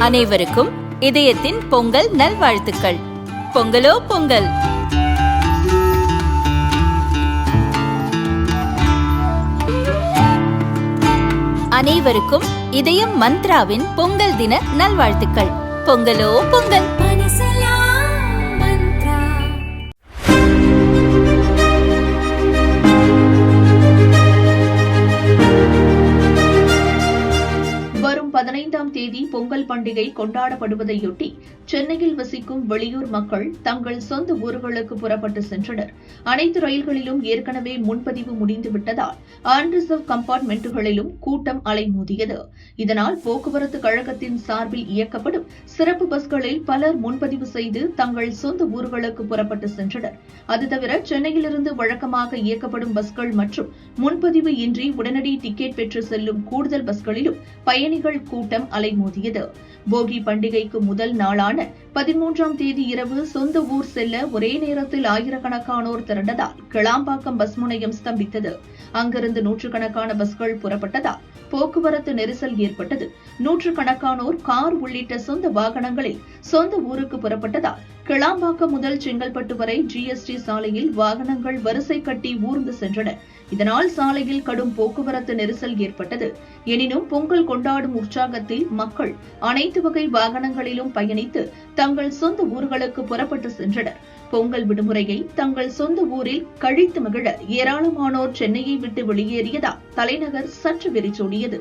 அனைவருக்கும் இதயத்தின் பொங்கல் நல்வாழ்த்துக்கள். பொங்கலோ பொங்கல். அனைவருக்கும் இதயம் மந்த்ராவின் பொங்கல் தின நல்வாழ்த்துக்கள். பொங்கலோ பொங்கல். வரும் 15ஆம் தேதி பொங்கல் பண்டிகை கொண்டாடப்படுவதையொட்டி சென்னையில் வசிக்கும் வெளியூர் மக்கள் தங்கள் சொந்த ஊர்களுக்கு புறப்பட்டு சென்றனர். அனைத்து ரயில்களிலும் ஏற்கனவே முன்பதிவு முடிந்துவிட்டதால் அன்ரிசர்வ் கம்பார்ட்மெண்ட்டுகளிலும் கூட்டம் அலைமோதியது. இதனால் போக்குவரத்து கழகத்தின் சார்பில் இயக்கப்படும் சிறப்பு பஸ்களில் பலர் முன்பதிவு செய்து தங்கள் சொந்த ஊர்களுக்கு புறப்பட்டு சென்றனர். அது தவிர சென்னையிலிருந்து வழக்கமாக இயக்கப்படும் பஸ்கள் மற்றும் முன்பதிவு இன்றி உடனடி டிக்கெட் பெற்று செல்லும் கூடுதல் பஸ்களிலும் பயணிகள் கூட்டம் அலைமோதியது. போகி பண்டிகைக்கு முதல் நாளான 13ஆம் தேதி இரவு சொந்த ஊர் செல்ல ஒரே நேரத்தில் ஆயிரக்கணக்கானோர் திரண்டதால் கிளாம்பாக்கம் பஸ் முனையம் ஸ்தம்பித்தது. அங்கிருந்து நூற்றுக்கணக்கான பஸ்கள் புறப்பட்டதால் போக்குவரத்து நெரிசல் ஏற்பட்டது. நூற்றுக்கணக்கானோர் கார் உள்ளிட்ட சொந்த வாகனங்களில் சொந்த ஊருக்கு புறப்பட்டதால் கிளாம்பாக்கம் முதல் செங்கல்பட்டு வரை GST சாலையில் வாகனங்கள் வரிசை கட்டி ஊர்ந்து சென்றன. இதனால் சாலையில் கடும் போக்குவரத்து நெரிசல் ஏற்பட்டது. எனினும் பொங்கல் கொண்டாடும் உற்சாகத்தில் மக்கள் அனைத்து வகை வாகனங்களிலும் பயணித்து தங்கள் சொந்த ஊர்களுக்கு புறப்பட்டு சென்றனர். பொங்கல் விடுமுறையை தங்கள் சொந்த ஊரில் கழித்து மகிழ ஏராளமானோர் சென்னையை விட்டு வெளியேறியதால் தலைநகர் சற்று வெறிச்சோடியது.